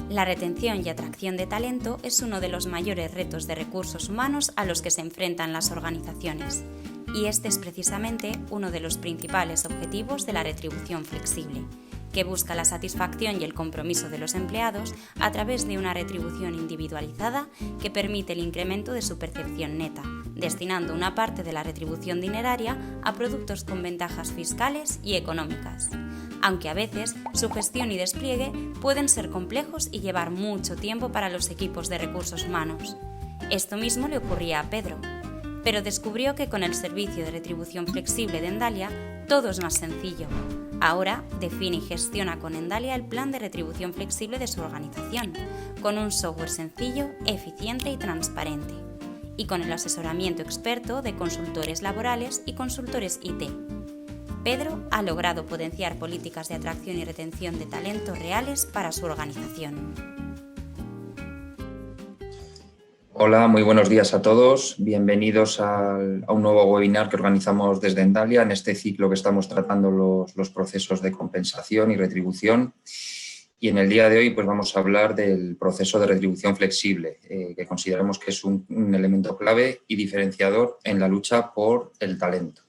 La retención y atracción de talento es uno de los mayores retos de recursos humanos a los que se enfrentan las organizaciones, y este es precisamente uno de los principales objetivos de la retribución flexible, que busca la satisfacción y el compromiso de los empleados a través de una retribución individualizada que permite el incremento de su percepción neta, destinando una parte de la retribución dineraria a productos con ventajas fiscales y económicas, aunque a veces su gestión y despliegue pueden ser complejos y llevar mucho tiempo para los equipos de recursos humanos. Esto mismo le ocurría a Pedro, pero descubrió que con el servicio de retribución flexible de Endalia todo es más sencillo. Ahora define y gestiona con Endalia el plan de retribución flexible de su organización, con un software sencillo, eficiente y transparente, y con el asesoramiento experto de consultores laborales y consultores IT. Pedro ha logrado potenciar políticas de atracción y retención de talento reales para su organización. Hola, muy buenos días a todos. Bienvenidos a un nuevo webinar que organizamos desde Endalia en este ciclo que estamos tratando los procesos de compensación y retribución. Y en el día de hoy pues vamos a hablar del proceso de retribución flexible, que consideramos que es un elemento clave y diferenciador en la lucha por el talento.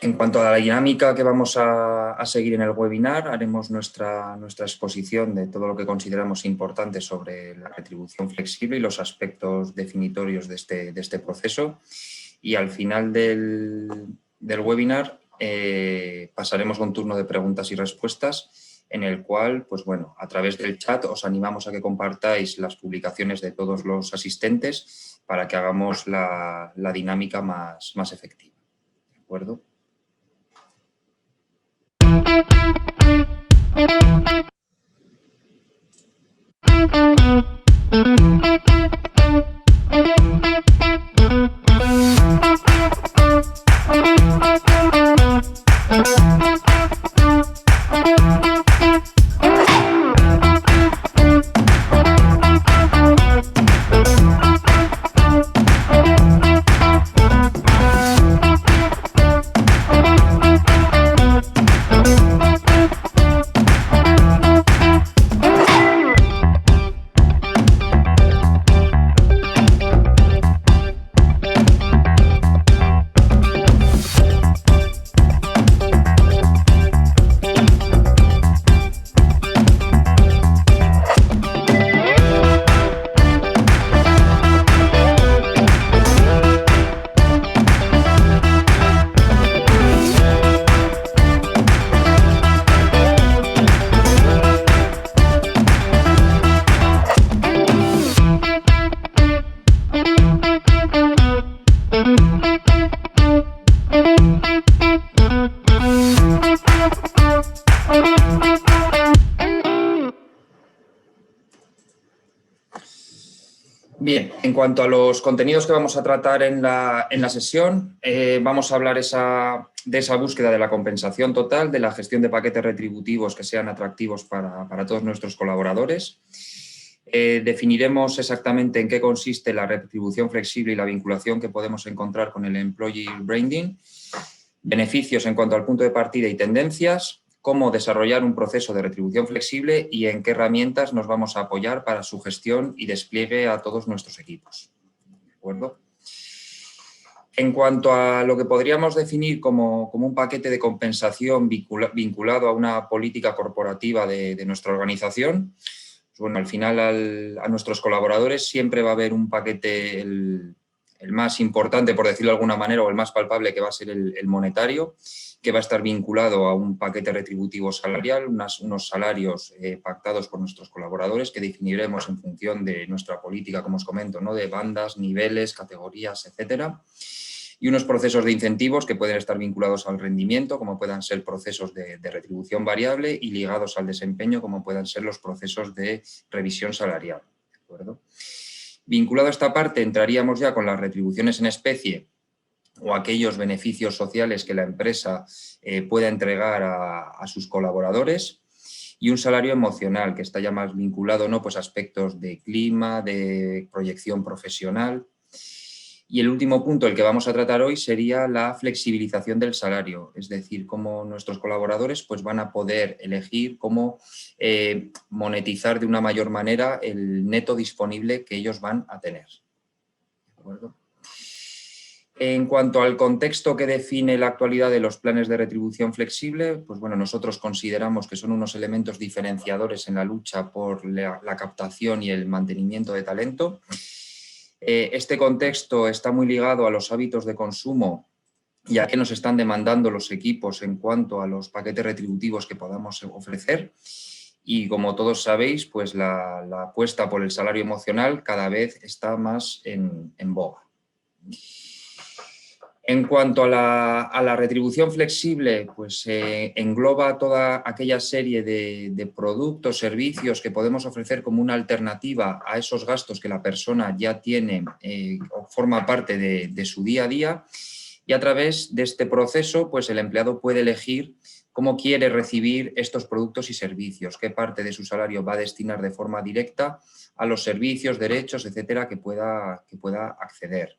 En cuanto a la dinámica que vamos a seguir en el webinar, haremos nuestra exposición de todo lo que consideramos importante sobre la retribución flexible y los aspectos definitorios de este proceso. Y al final del webinar pasaremos a un turno de preguntas y respuestas en el cual, pues bueno, a través del chat os animamos a que compartáis las publicaciones de todos los asistentes para que hagamos la dinámica más efectiva. ¿De acuerdo? Bien, en cuanto a los contenidos que vamos a tratar en la sesión, vamos a hablar de esa búsqueda de la compensación total, de la gestión de paquetes retributivos que sean atractivos para todos nuestros colaboradores. Definiremos exactamente en qué consiste la retribución flexible y la vinculación que podemos encontrar con el Employee Branding, beneficios en cuanto al punto de partida y tendencias, cómo desarrollar un proceso de retribución flexible y en qué herramientas nos vamos a apoyar para su gestión y despliegue a todos nuestros equipos. ¿De acuerdo? En cuanto a lo que podríamos definir como un paquete de compensación vinculado a una política corporativa de nuestra organización, pues bueno, al final a nuestros colaboradores siempre va a haber un paquete, el más importante, por decirlo de alguna manera, o el más palpable, que va a ser el monetario, que va a estar vinculado a un paquete retributivo salarial, unos salarios pactados por nuestros colaboradores que definiremos en función de nuestra política, como os comento, ¿no? De bandas, niveles, categorías, etcétera. Y unos procesos de incentivos que pueden estar vinculados al rendimiento, como puedan ser procesos de retribución variable, y ligados al desempeño, como puedan ser los procesos de revisión salarial. ¿De acuerdo? Vinculado a esta parte, entraríamos ya con las retribuciones en especie o aquellos beneficios sociales que la empresa pueda entregar a sus colaboradores, y un salario emocional que está ya más vinculado, ¿no? Pues a aspectos de clima, de proyección profesional. Y el último punto, el que vamos a tratar hoy, sería la flexibilización del salario, es decir, cómo nuestros colaboradores pues, van a poder elegir cómo monetizar de una mayor manera el neto disponible que ellos van a tener. ¿De acuerdo? En cuanto al contexto que define la actualidad de los planes de retribución flexible, pues bueno, nosotros consideramos que son unos elementos diferenciadores en la lucha por la captación y el mantenimiento de talento. Este contexto está muy ligado a los hábitos de consumo y a qué nos están demandando los equipos en cuanto a los paquetes retributivos que podamos ofrecer. Y como todos sabéis, pues la apuesta por el salario emocional cada vez está más en boga. En cuanto a la retribución flexible, pues engloba toda aquella serie de productos, servicios que podemos ofrecer como una alternativa a esos gastos que la persona ya tiene o forma parte de su día a día, y a través de este proceso pues el empleado puede elegir cómo quiere recibir estos productos y servicios, qué parte de su salario va a destinar de forma directa a los servicios, derechos, etcétera, que pueda acceder.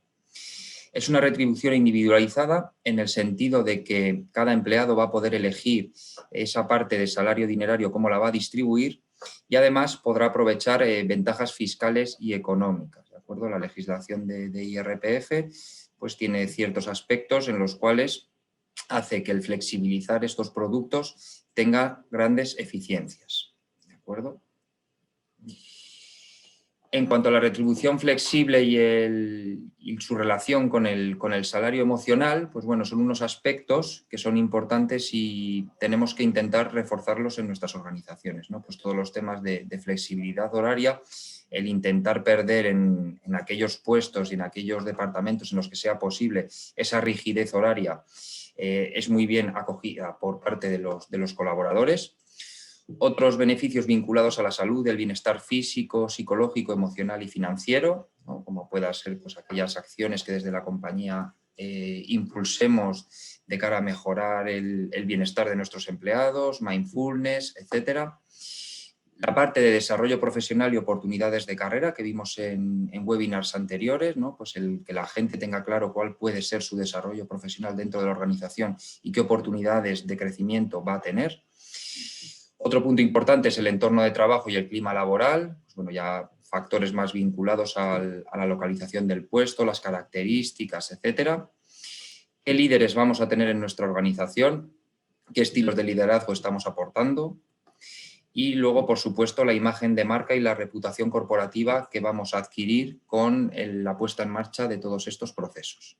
Es una retribución individualizada en el sentido de que cada empleado va a poder elegir esa parte de salario dinerario, cómo la va a distribuir, y además podrá aprovechar ventajas fiscales y económicas. ¿De acuerdo? La legislación de IRPF pues, tiene ciertos aspectos en los cuales hace que el flexibilizar estos productos tenga grandes eficiencias. ¿De acuerdo? En cuanto a la retribución flexible y su relación con el salario emocional, pues bueno, son unos aspectos que son importantes y tenemos que intentar reforzarlos en nuestras organizaciones, ¿no? Pues todos los temas de flexibilidad horaria, el intentar perder en aquellos puestos y en aquellos departamentos en los que sea posible esa rigidez horaria, es muy bien acogida por parte de los colaboradores. Otros beneficios vinculados a la salud, el bienestar físico, psicológico, emocional y financiero, ¿no? Como puedan ser pues, aquellas acciones que desde la compañía impulsemos de cara a mejorar el bienestar de nuestros empleados, mindfulness, etcétera. La parte de desarrollo profesional y oportunidades de carrera que vimos en webinars anteriores, ¿no? Pues el que la gente tenga claro cuál puede ser su desarrollo profesional dentro de la organización y qué oportunidades de crecimiento va a tener. Otro punto importante es el entorno de trabajo y el clima laboral, pues bueno, ya factores más vinculados a la localización del puesto, las características, etcétera. ¿Qué líderes vamos a tener en nuestra organización? ¿Qué estilos de liderazgo estamos aportando? Y luego, por supuesto, la imagen de marca y la reputación corporativa que vamos a adquirir con la puesta en marcha de todos estos procesos.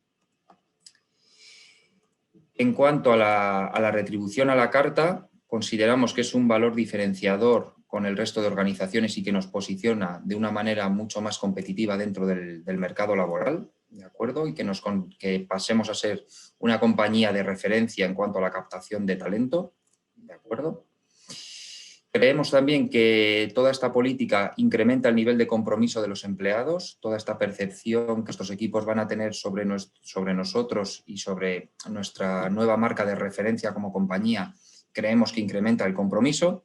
En cuanto a la retribución a la carta, consideramos que es un valor diferenciador con el resto de organizaciones y que nos posiciona de una manera mucho más competitiva dentro del mercado laboral, ¿de acuerdo? Y que pasemos a ser una compañía de referencia en cuanto a la captación de talento, ¿de acuerdo? Creemos también que toda esta política incrementa el nivel de compromiso de los empleados, toda esta percepción que estos equipos van a tener sobre nosotros y sobre nuestra nueva marca de referencia como compañía, creemos que incrementa el compromiso.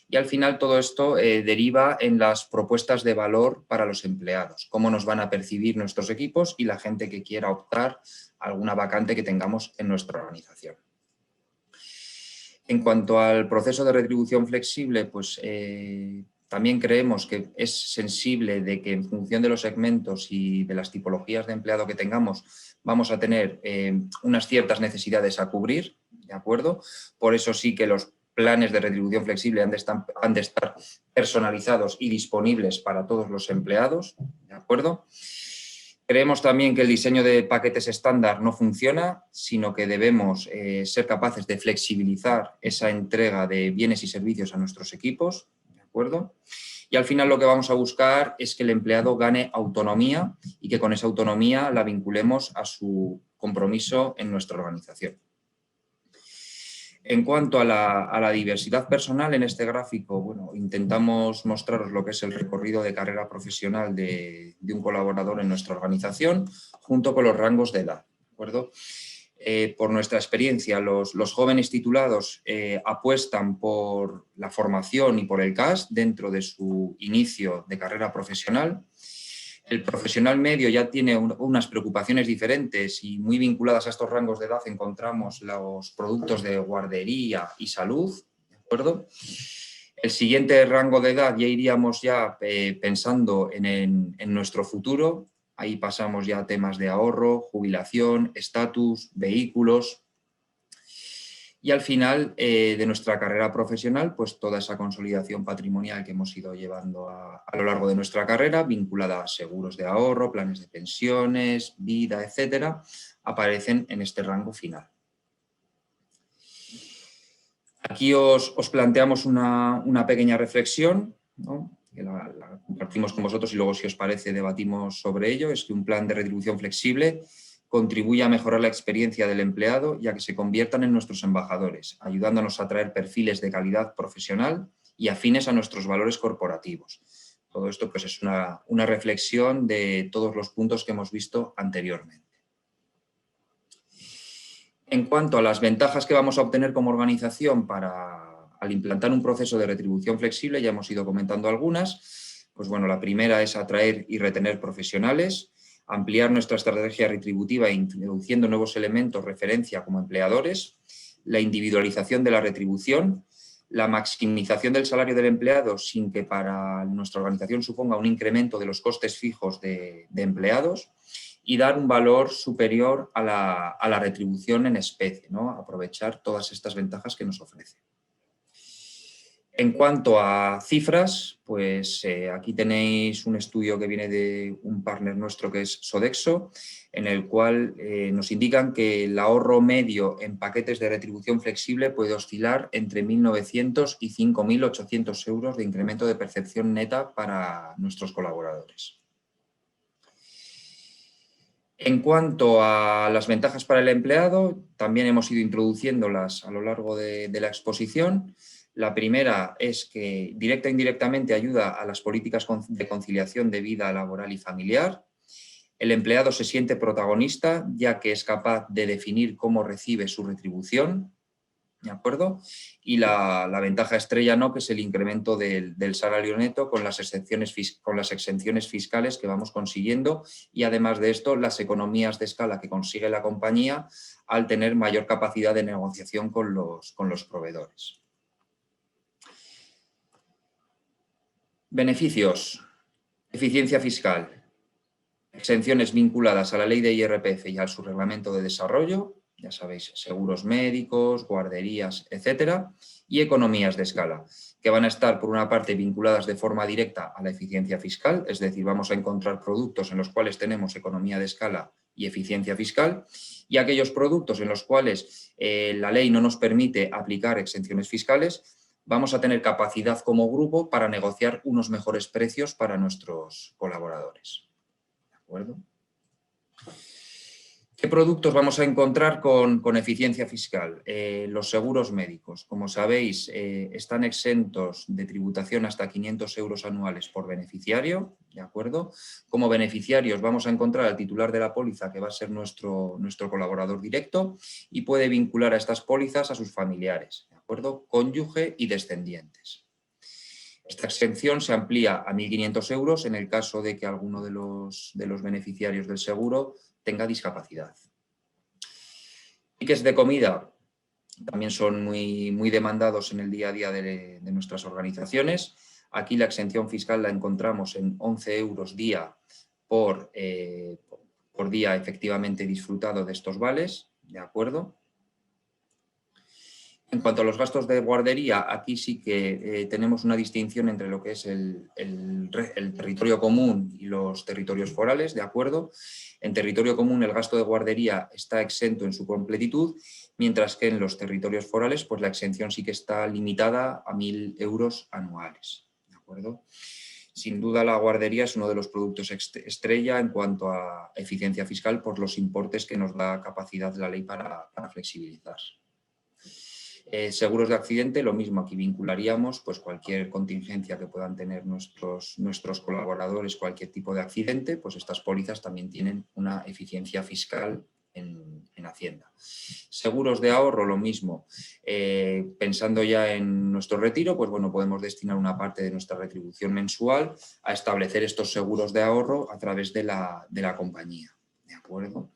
Y al final todo esto deriva en las propuestas de valor para los empleados, cómo nos van a percibir nuestros equipos y la gente que quiera optar a alguna vacante que tengamos en nuestra organización. En cuanto al proceso de retribución flexible, pues también creemos que es sensible de que en función de los segmentos y de las tipologías de empleado que tengamos, vamos a tener unas ciertas necesidades a cubrir, ¿de acuerdo? Por eso sí que los planes de retribución flexible han de estar personalizados y disponibles para todos los empleados, ¿de acuerdo? Creemos también que el diseño de paquetes estándar no funciona, sino que debemos ser capaces de flexibilizar esa entrega de bienes y servicios a nuestros equipos, ¿de acuerdo? Y al final lo que vamos a buscar es que el empleado gane autonomía y que con esa autonomía la vinculemos a su compromiso en nuestra organización. En cuanto a la diversidad personal, en este gráfico, bueno, intentamos mostraros lo que es el recorrido de carrera profesional de un colaborador en nuestra organización, junto con los rangos de edad, ¿de acuerdo? Por nuestra experiencia, los jóvenes titulados apuestan por la formación y por el CAS dentro de su inicio de carrera profesional. El profesional medio ya tiene unas preocupaciones diferentes y muy vinculadas a estos rangos de edad encontramos los productos de guardería y salud, ¿de acuerdo? El siguiente rango de edad ya iríamos pensando en nuestro futuro. Ahí pasamos ya a temas de ahorro, jubilación, estatus, vehículos. Y al final de nuestra carrera profesional, pues toda esa consolidación patrimonial que hemos ido llevando a lo largo de nuestra carrera, vinculada a seguros de ahorro, planes de pensiones, vida, etcétera, aparecen en este rango final. Aquí os planteamos una pequeña reflexión, ¿no? Que la compartimos con vosotros y luego, si os parece, debatimos sobre ello. Es que un plan de retribución flexible contribuye a mejorar la experiencia del empleado y a que se conviertan en nuestros embajadores, ayudándonos a traer perfiles de calidad profesional y afines a nuestros valores corporativos. Todo esto pues, es una reflexión de todos los puntos que hemos visto anteriormente. En cuanto a las ventajas que vamos a obtener como organización al implantar un proceso de retribución flexible, ya hemos ido comentando algunas. Pues bueno, la primera es atraer y retener profesionales, ampliar nuestra estrategia retributiva introduciendo nuevos elementos referencia como empleadores, la individualización de la retribución, la maximización del salario del empleado sin que para nuestra organización suponga un incremento de los costes fijos de empleados y dar un valor superior a la retribución en especie, ¿no? Aprovechar todas estas ventajas que nos ofrece. En cuanto a cifras, pues aquí tenéis un estudio que viene de un partner nuestro que es Sodexo, en el cual nos indican que el ahorro medio en paquetes de retribución flexible puede oscilar entre 1.900 y 5.800 euros de incremento de percepción neta para nuestros colaboradores. En cuanto a las ventajas para el empleado, también hemos ido introduciéndolas a lo largo de la exposición. La primera es que directa e indirectamente ayuda a las políticas de conciliación de vida laboral y familiar. El empleado se siente protagonista, ya que es capaz de definir cómo recibe su retribución, ¿de acuerdo? Y la ventaja estrella, ¿no?, que es el incremento del salario neto con las exenciones fiscales que vamos consiguiendo y, además de esto, las economías de escala que consigue la compañía al tener mayor capacidad de negociación con los proveedores. Beneficios: eficiencia fiscal, exenciones vinculadas a la ley de IRPF y a su reglamento de desarrollo, ya sabéis, seguros médicos, guarderías, etcétera, y economías de escala, que van a estar, por una parte, vinculadas de forma directa a la eficiencia fiscal, es decir, vamos a encontrar productos en los cuales tenemos economía de escala y eficiencia fiscal, y aquellos productos en los cuales la ley no nos permite aplicar exenciones fiscales, vamos a tener capacidad como grupo para negociar unos mejores precios para nuestros colaboradores. ¿De acuerdo? ¿Qué productos vamos a encontrar con eficiencia fiscal? Los seguros médicos. Como sabéis, están exentos de tributación hasta 500 euros anuales por beneficiario, ¿de acuerdo? Como beneficiarios vamos a encontrar al titular de la póliza, que va a ser nuestro colaborador directo, y puede vincular a estas pólizas a sus familiares, ¿de acuerdo? Cónyuge y descendientes. Esta exención se amplía a 1.500 euros en el caso de que alguno de los beneficiarios del seguro tenga discapacidad. Tickets de comida también son muy demandados en el día a día de nuestras organizaciones. Aquí la exención fiscal la encontramos en 11 euros día por día efectivamente disfrutado de estos vales, ¿de acuerdo? En cuanto a los gastos de guardería, aquí sí que tenemos una distinción entre lo que es el territorio común y los territorios forales, ¿de acuerdo? En territorio común el gasto de guardería está exento en su completitud, mientras que en los territorios forales pues la exención sí que está limitada a 1.000 euros anuales, ¿de acuerdo? Sin duda la guardería es uno de los productos estrella en cuanto a eficiencia fiscal por los importes que nos da capacidad la ley para flexibilizar. Seguros de accidente, lo mismo, aquí vincularíamos pues, cualquier contingencia que puedan tener nuestros colaboradores, cualquier tipo de accidente, pues estas pólizas también tienen una eficiencia fiscal en Hacienda. Seguros de ahorro, lo mismo. Pensando ya en nuestro retiro, pues bueno, podemos destinar una parte de nuestra retribución mensual a establecer estos seguros de ahorro a través de la compañía. ¿De acuerdo?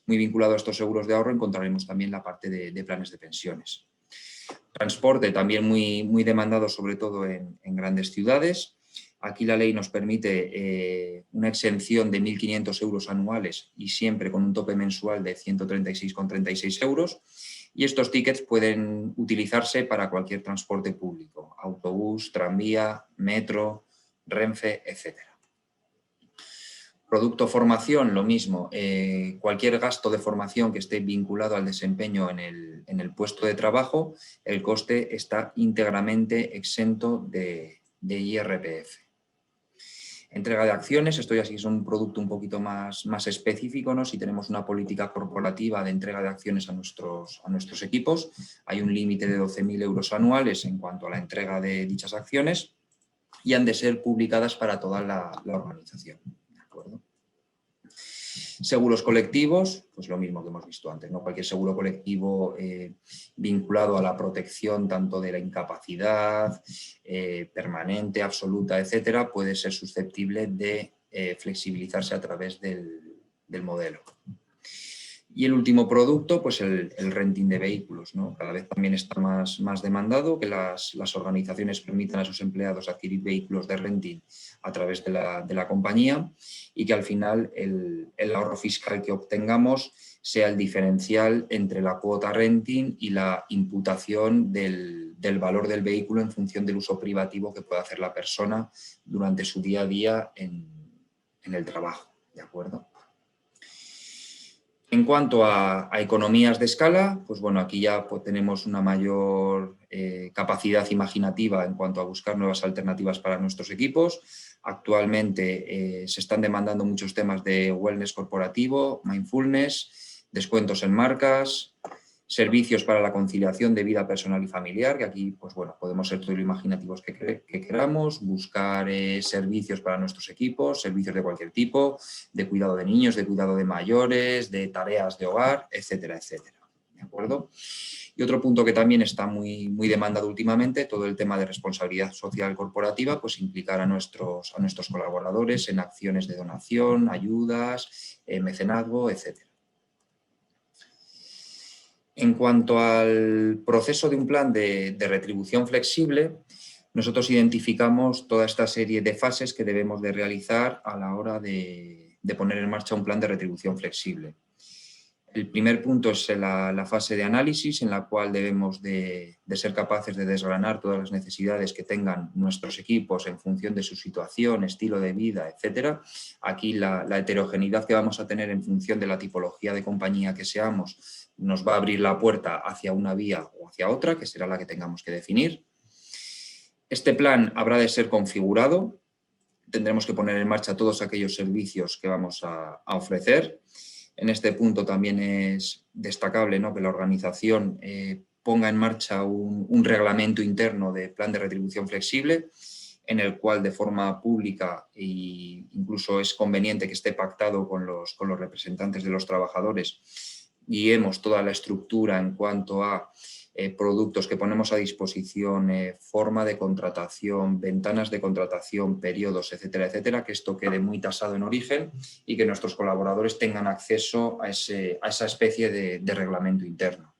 Muy vinculado a estos seguros de ahorro encontraremos también la parte de planes de pensiones. Transporte también muy demandado, sobre todo en grandes ciudades. Aquí la ley nos permite una exención de 1.500 euros anuales y siempre con un tope mensual de 136,36 euros. Y estos tickets pueden utilizarse para cualquier transporte público, autobús, tranvía, metro, Renfe, etc. Producto formación, lo mismo. Cualquier gasto de formación que esté vinculado al desempeño en el puesto de trabajo, el coste está íntegramente exento de IRPF. Entrega de acciones, esto ya sí es un producto un poquito más específico, ¿no? Si tenemos una política corporativa de entrega de acciones a nuestros equipos, hay un límite de 12.000 euros anuales en cuanto a la entrega de dichas acciones y han de ser publicadas para toda la organización. ¿De acuerdo? Seguros colectivos, pues lo mismo que hemos visto antes, ¿no? Cualquier seguro colectivo vinculado a la protección tanto de la incapacidad permanente, absoluta, etcétera, puede ser susceptible de flexibilizarse a través del modelo. Y el último producto, pues el renting de vehículos, ¿no? Cada vez también está más demandado que las organizaciones permitan a sus empleados adquirir vehículos de renting a través de la compañía y que al final el ahorro fiscal que obtengamos sea el diferencial entre la cuota renting y la imputación del valor del vehículo en función del uso privativo que pueda hacer la persona durante su día a día en el trabajo, ¿de acuerdo? En cuanto a economías de escala, pues bueno, aquí ya pues, tenemos una mayor capacidad imaginativa en cuanto a buscar nuevas alternativas para nuestros equipos. Actualmente se están demandando muchos temas de wellness corporativo, mindfulness, descuentos en marcas, servicios para la conciliación de vida personal y familiar, que aquí pues bueno, podemos ser todo lo imaginativos que queramos, buscar servicios para nuestros equipos, servicios de cualquier tipo, de cuidado de niños, de cuidado de mayores, de tareas de hogar, etcétera, etcétera. ¿De acuerdo? Y otro punto que también está muy demandado últimamente, todo el tema de responsabilidad social corporativa, pues implicar a nuestros colaboradores en acciones de donación, ayudas, mecenazgo, etcétera. En cuanto al proceso de un plan de retribución flexible, nosotros identificamos toda esta serie de fases que debemos de realizar a la hora de poner en marcha un plan de retribución flexible. El primer punto es la fase de análisis, en la cual debemos de ser capaces de desgranar todas las necesidades que tengan nuestros equipos en función de su situación, estilo de vida, etcétera. Aquí la heterogeneidad que vamos a tener en función de la tipología de compañía que seamos nos va a abrir la puerta hacia una vía o hacia otra, que será la que tengamos que definir. Este plan habrá de ser configurado. Tendremos que poner en marcha todos aquellos servicios que vamos a ofrecer. En este punto también es destacable, ¿no?, que la organización ponga en marcha un reglamento interno de plan de retribución flexible, en el cual de forma pública e incluso es conveniente que esté pactado con los representantes de los trabajadores, guiemos toda la estructura en cuanto a productos que ponemos a disposición, forma de contratación, ventanas de contratación, periodos, etcétera, etcétera, que esto quede muy tasado en origen y que nuestros colaboradores tengan acceso a esa especie de reglamento interno.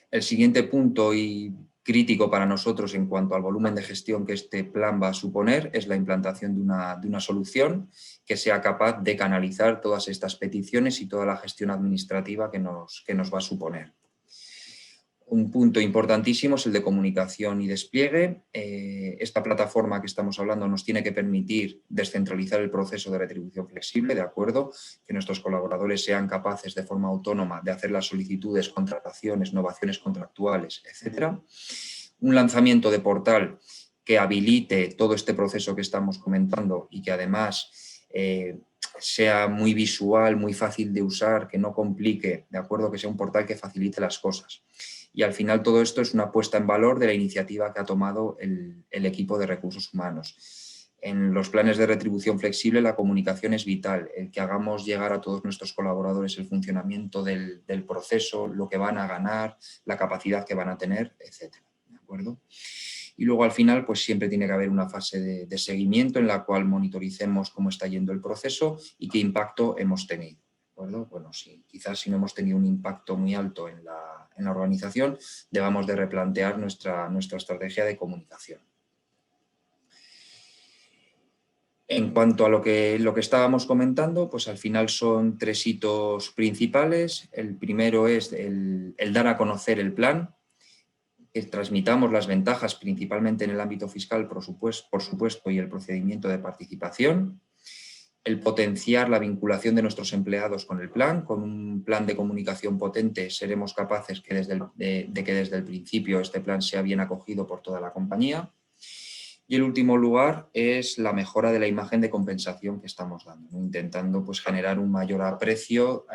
El siguiente punto y crítico para nosotros en cuanto al volumen de gestión que este plan va a suponer es la implantación de una solución que sea capaz de canalizar todas estas peticiones y toda la gestión administrativa que nos va a suponer. Un punto importantísimo es el de comunicación y despliegue. Esta plataforma que estamos hablando nos tiene que permitir descentralizar el proceso de retribución flexible, ¿de acuerdo? Que nuestros colaboradores sean capaces de forma autónoma de hacer las solicitudes, contrataciones, novaciones contractuales, etcétera. Un lanzamiento de portal que habilite todo este proceso que estamos comentando y que además sea muy visual, muy fácil de usar, que no complique, ¿de acuerdo? Que sea un portal que facilite las cosas. Y al final todo esto es una puesta en valor de la iniciativa que ha tomado el equipo de recursos humanos. En los planes de retribución flexible la comunicación es vital, el que hagamos llegar a todos nuestros colaboradores el funcionamiento del proceso, lo que van a ganar, la capacidad que van a tener, etc. ¿De acuerdo? Y luego al final pues siempre tiene que haber una fase de seguimiento en la cual monitoricemos cómo está yendo el proceso y qué impacto hemos tenido. ¿De acuerdo? Bueno, quizás si no hemos tenido un impacto muy alto en la organización, debamos de replantear nuestra estrategia de comunicación. En cuanto a lo que estábamos comentando, pues al final son 3 hitos principales. El primero es el dar a conocer el plan, que transmitamos las ventajas principalmente en el ámbito fiscal, por supuesto, y el procedimiento de participación. El potenciar la vinculación de nuestros empleados con el plan. Con un plan de comunicación potente seremos capaces de que desde el principio este plan sea bien acogido por toda la compañía. Y el último lugar es la mejora de la imagen de compensación que estamos dando, ¿no? Intentando pues, generar un mayor aprecio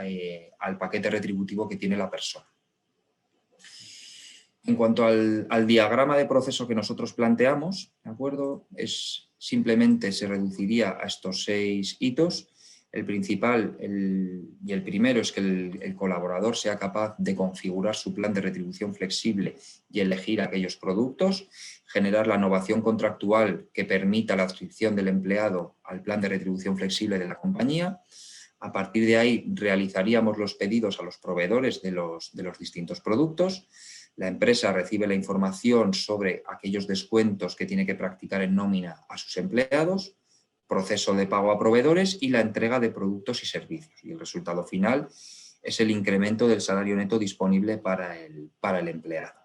al paquete retributivo que tiene la persona. En cuanto al diagrama de proceso que nosotros planteamos, ¿de acuerdo? Simplemente se reduciría a estos 6 hitos. El principal y el primero es que el colaborador sea capaz de configurar su plan de retribución flexible y elegir aquellos productos, generar la novación contractual que permita la adscripción del empleado al plan de retribución flexible de la compañía. A partir de ahí realizaríamos los pedidos a los proveedores de los distintos productos. La empresa recibe la información sobre aquellos descuentos que tiene que practicar en nómina a sus empleados, proceso de pago a proveedores y la entrega de productos y servicios. Y el resultado final es el incremento del salario neto disponible para el empleado.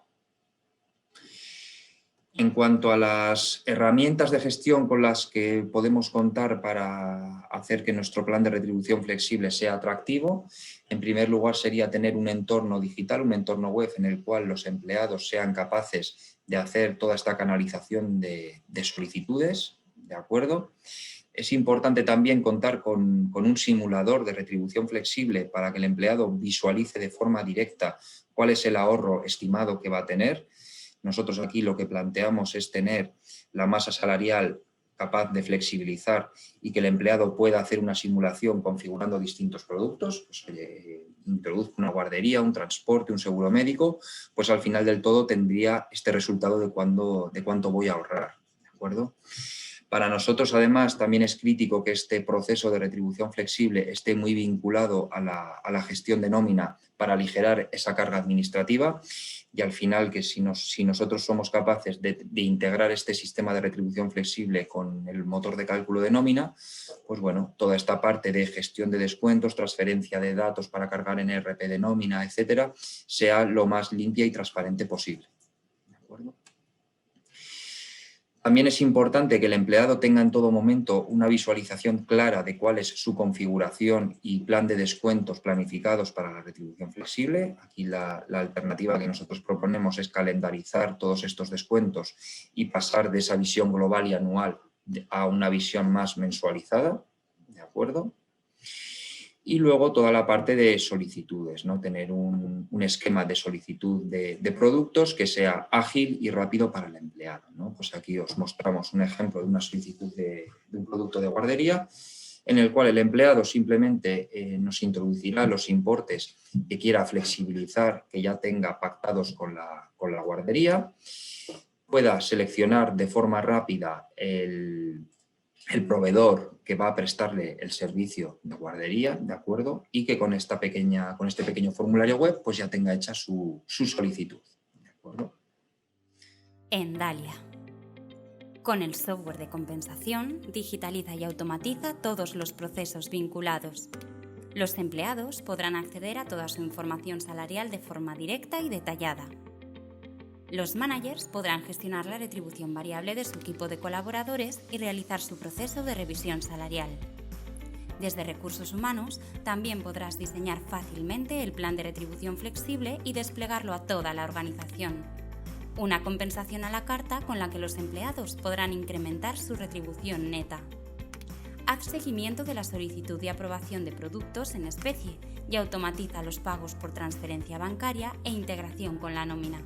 En cuanto a las herramientas de gestión con las que podemos contar para hacer que nuestro plan de retribución flexible sea atractivo, en primer lugar sería tener un entorno digital, un entorno web en el cual los empleados sean capaces de hacer toda esta canalización de solicitudes, ¿de acuerdo? Es importante también contar con un simulador de retribución flexible para que el empleado visualice de forma directa cuál es el ahorro estimado que va a tener. Nosotros aquí lo que planteamos es tener la masa salarial capaz de flexibilizar y que el empleado pueda hacer una simulación configurando distintos productos. Pues, introduzco una guardería, un transporte, un seguro médico, pues al final del todo tendría este resultado de cuánto voy a ahorrar. ¿De acuerdo? Para nosotros, además, también es crítico que este proceso de retribución flexible esté muy vinculado a la gestión de nómina para aligerar esa carga administrativa y al final que si nosotros somos capaces de integrar este sistema de retribución flexible con el motor de cálculo de nómina, pues bueno, toda esta parte de gestión de descuentos, transferencia de datos para cargar en ERP de nómina, etcétera, sea lo más limpia y transparente posible. ¿De acuerdo? También es importante que el empleado tenga en todo momento una visualización clara de cuál es su configuración y plan de descuentos planificados para la retribución flexible. Aquí la alternativa que nosotros proponemos es calendarizar todos estos descuentos y pasar de esa visión global y anual a una visión más mensualizada, ¿de acuerdo? Y luego toda la parte de solicitudes, ¿no? Tener un esquema de solicitud de productos que sea ágil y rápido para el empleado, ¿no? Pues aquí os mostramos un ejemplo de una solicitud de un producto de guardería en el cual el empleado simplemente nos introducirá los importes que quiera flexibilizar, que ya tenga pactados con la guardería, pueda seleccionar de forma rápida el proveedor que va a prestarle el servicio de guardería, ¿de acuerdo? Y que con este pequeño formulario web pues ya tenga hecha su solicitud, ¿de acuerdo? Endalia. Con el software de compensación, digitaliza y automatiza todos los procesos vinculados. Los empleados podrán acceder a toda su información salarial de forma directa y detallada. Los managers podrán gestionar la retribución variable de su equipo de colaboradores y realizar su proceso de revisión salarial. Desde Recursos Humanos también podrás diseñar fácilmente el plan de retribución flexible y desplegarlo a toda la organización. Una compensación a la carta con la que los empleados podrán incrementar su retribución neta. Haz seguimiento de la solicitud de aprobación de productos en especie y automatiza los pagos por transferencia bancaria e integración con la nómina.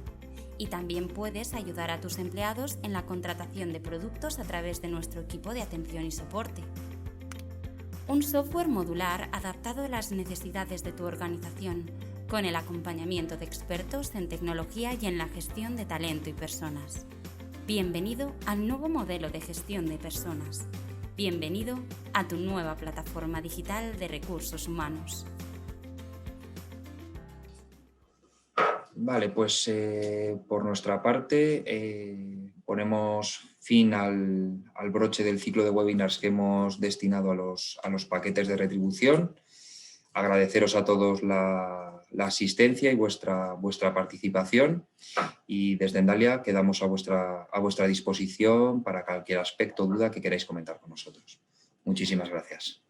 Y también puedes ayudar a tus empleados en la contratación de productos a través de nuestro equipo de atención y soporte. Un software modular adaptado a las necesidades de tu organización, con el acompañamiento de expertos en tecnología y en la gestión de talento y personas. Bienvenido al nuevo modelo de gestión de personas. Bienvenido a tu nueva plataforma digital de recursos humanos. Vale, pues por nuestra parte ponemos fin al broche del ciclo de webinars que hemos destinado a los paquetes de retribución. Agradeceros a todos la asistencia y vuestra participación, y desde Endalia quedamos a vuestra disposición para cualquier aspecto o duda que queráis comentar con nosotros. Muchísimas gracias.